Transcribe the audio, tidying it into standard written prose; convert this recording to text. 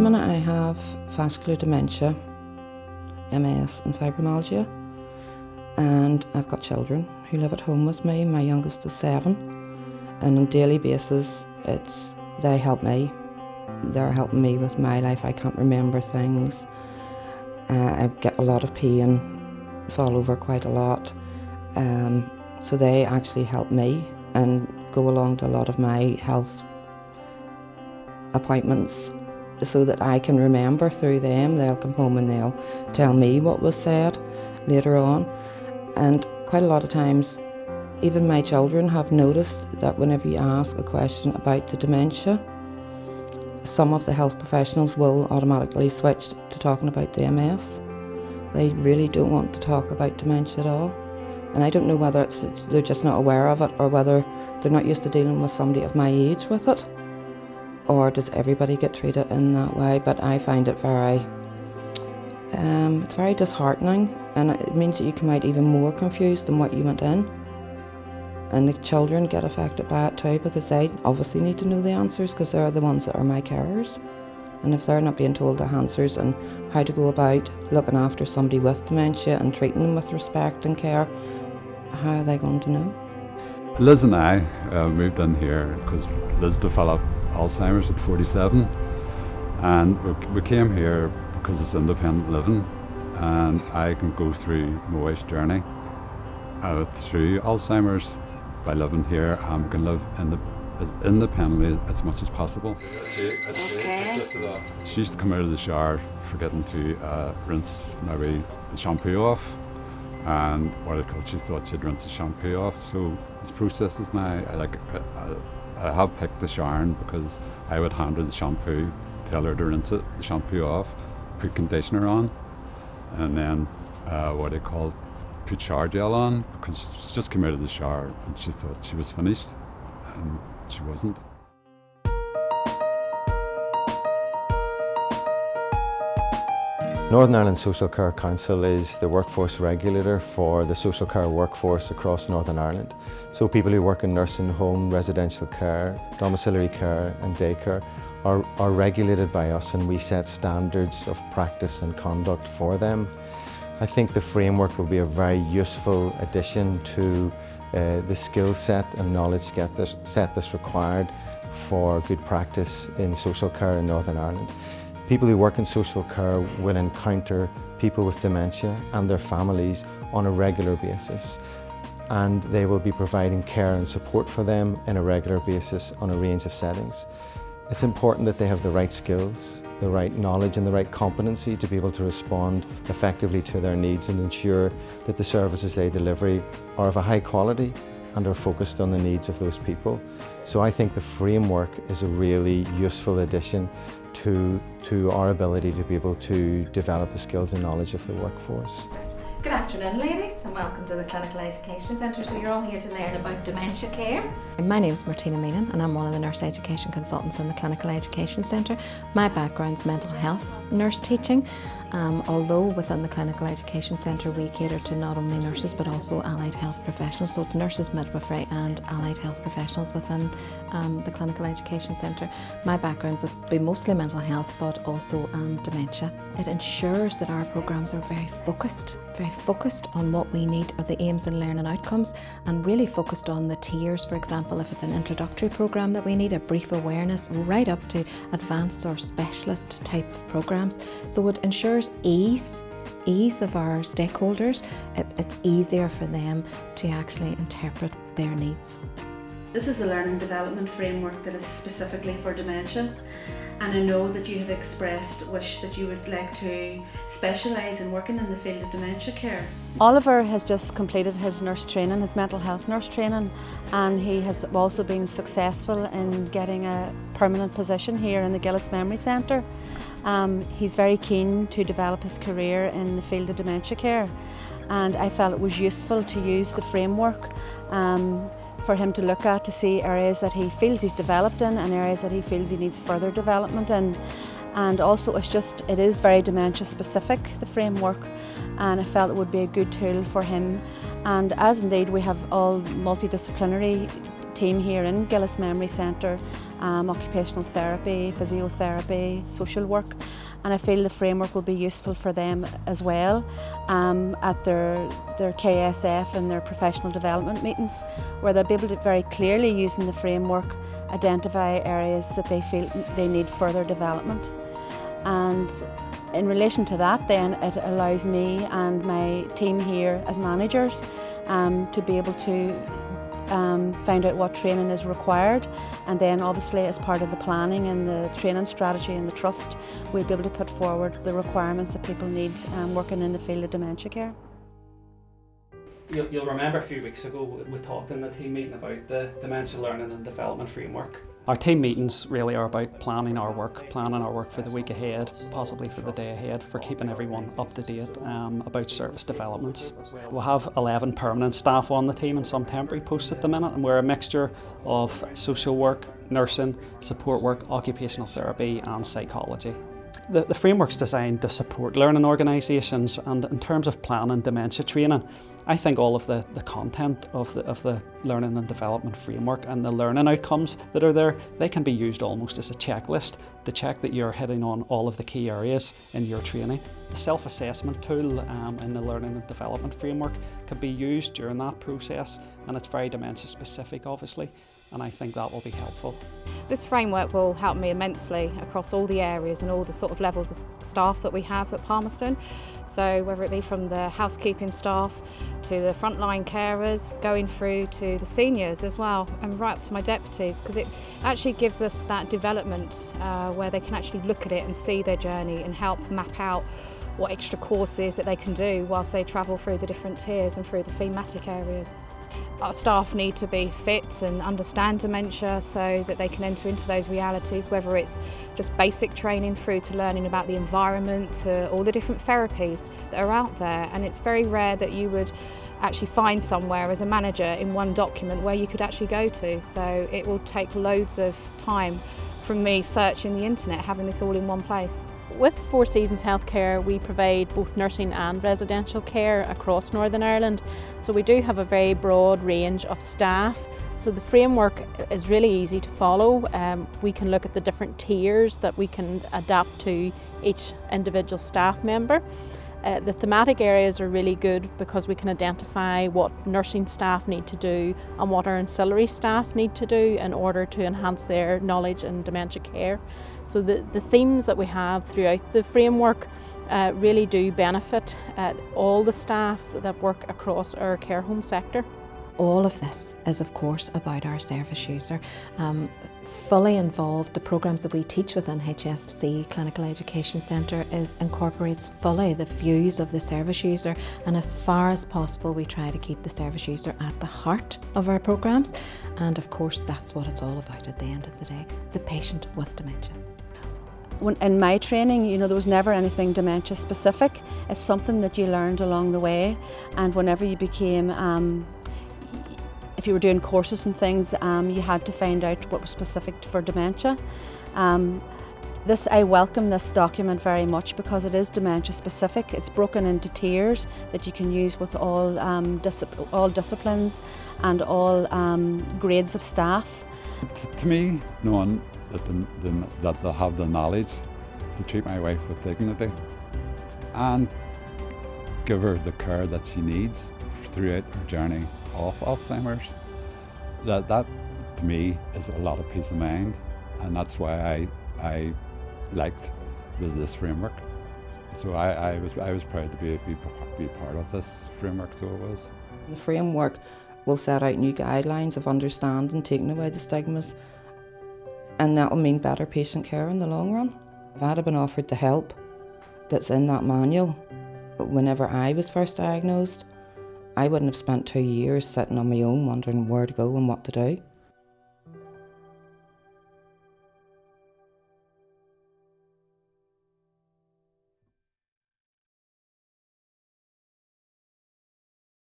the minute I have vascular dementia, MS and fibromyalgia, and I've got children who live at home with me. My youngest is 7, and on a daily basis they help me. They're helping me with my life. I can't remember things. I get a lot of pain, fall over quite a lot. So they actually help me and go along to a lot of my health appointments so that I can remember through them. They'll come home and they'll tell me what was said later on. And quite a lot of times, even my children have noticed that whenever you ask a question about the dementia, some of the health professionals will automatically switch to talking about the MS. They really don't want to talk about dementia at all. And I don't know whether they're just not aware of it or whether they're not used to dealing with somebody of my age with it. Or does everybody get treated in that way? But I find it it's very disheartening, and it means that you come out even more confused than what you went in. And the children get affected by it too, because they obviously need to know the answers, because they're the ones that are my carers. And if they're not being told the answers and how to go about looking after somebody with dementia and treating them with respect and care, how are they going to know? Liz and I moved in here because Liz developed Alzheimer's at 47, and we came here because it's independent living, and I can go through my wife's journey through Alzheimer's by living here. I can live independently as much as possible. Okay. She used to come out of the shower forgetting to rinse maybe the shampoo off, and she thought she'd rinse the shampoo off. So it's processes now. I have picked the showering because I would hand her the shampoo, tell her to rinse the shampoo off, put conditioner on, and then put shower gel on, because she just came out of the shower and she thought she was finished, and she wasn't. Northern Ireland Social Care Council is the workforce regulator for the social care workforce across Northern Ireland. So people who work in nursing home, residential care, domiciliary care and daycare are regulated by us, and we set standards of practice and conduct for them. I think the framework will be a very useful addition to the skill set and knowledge set that's required for good practice in social care in Northern Ireland. People who work in social care will encounter people with dementia and their families on a regular basis, and they will be providing care and support for them in a regular basis on a range of settings. It's important that they have the right skills, the right knowledge and the right competency to be able to respond effectively to their needs and ensure that the services they deliver are of a high quality and are focused on the needs of those people. So I think the framework is a really useful addition to our ability to be able to develop the skills and knowledge of the workforce. Good afternoon, ladies, and welcome to the Clinical Education Centre. So you're all here to learn about dementia care. My name is Martina Meenan, and I'm one of the nurse education consultants in the Clinical Education Centre. My background's mental health nurse teaching, although within the Clinical Education Centre we cater to not only nurses but also allied health professionals. So it's nurses, midwifery and allied health professionals within the Clinical Education Centre. My background would be mostly mental health but also dementia. It ensures that our programmes are very focused on what we need are the aims and learning outcomes, and really focused on the tiers. For example, if it's an introductory programme that we need, a brief awareness, right up to advanced or specialist type of programmes. So it ensures ease of our stakeholders. It's easier for them to actually interpret their needs. This is a learning development framework that is specifically for dementia, and I know that you have expressed wish that you would like to specialise in working in the field of dementia care. Oliver has just completed his nurse training, his mental health nurse training, and he has also been successful in getting a permanent position here in the Gillis Memory Centre. He's very keen to develop his career in the field of dementia care, and I felt it was useful to use the framework for him to look at, to see areas that he feels he's developed in and areas that he feels he needs further development in. And also it is very dementia specific, the framework, and I felt it would be a good tool for him. And as indeed we have all multidisciplinary team here in Gillis Memory Centre, occupational therapy, physiotherapy, social work, and I feel the framework will be useful for them as well at their KSF and their professional development meetings, where they'll be able to very clearly, using the framework, identify areas that they feel they need further development. And in relation to that, then it allows me and my team here as managers to be able to find out what training is required, and then obviously as part of the planning and the training strategy and the trust, we'll be able to put forward the requirements that people need working in the field of dementia care. You'll remember a few weeks ago we talked in the team meeting about the Dementia Learning and Development Framework. Our team meetings really are about planning our work for the week ahead, possibly for the day ahead, for keeping everyone up to date about service developments. We'll have 11 permanent staff on the team and some temporary posts at the minute, and we're a mixture of social work, nursing, support work, occupational therapy and psychology. The framework's designed to support learning organisations, and in terms of planning dementia training, I think all of the content of the learning and development framework and the learning outcomes that are there, they can be used almost as a checklist to check that you're hitting on all of the key areas in your training. The self-assessment tool in the learning and development framework can be used during that process, and it's very dementia specific obviously, and I think that will be helpful. This framework will help me immensely across all the areas and all the sort of levels of staff that we have at Palmerston. So whether it be from the housekeeping staff to the frontline carers, going through to the seniors as well, and right up to my deputies, because it actually gives us that development where they can actually look at it and see their journey and help map out what extra courses that they can do whilst they travel through the different tiers and through the thematic areas. Our staff need to be fit and understand dementia so that they can enter into those realities, whether it's just basic training through to learning about the environment, to all the different therapies that are out there. And it's very rare that you would actually find somewhere as a manager in one document where you could actually go to. So it will take loads of time from me searching the internet, having this all in one place. With Four Seasons Healthcare, we provide both nursing and residential care across Northern Ireland. So we do have a very broad range of staff. So the framework is really easy to follow. We can look at the different tiers that we can adapt to each individual staff member. The thematic areas are really good because we can identify what nursing staff need to do and what our ancillary staff need to do in order to enhance their knowledge in dementia care. So the themes that we have throughout the framework really do benefit all the staff that work across our care home sector. All of this is of course about our service user. Fully involved, the programmes that we teach within HSC Clinical Education Centre incorporates fully the views of the service user, and as far as possible we try to keep the service user at the heart of our programmes, and of course that's what it's all about at the end of the day, the patient with dementia. In my training, there was never anything dementia specific. It's something that you learned along the way, and whenever you became if you were doing courses and things, you had to find out what was specific for dementia. I welcome this document very much because it is dementia specific. It's broken into tiers that you can use with all disciplines and all grades of staff. To me, knowing that they have the knowledge to treat my wife with dignity and give her the care that she needs throughout her journey off Alzheimer's, that to me is a lot of peace of mind, and that's why I liked this framework. So I was proud to be part of this framework. So it was. The framework will set out new guidelines of understanding, taking away the stigmas, and that will mean better patient care in the long run. If I had been offered the help that's in that manual whenever I was first diagnosed, I wouldn't have spent 2 years sitting on my own wondering where to go and what to do.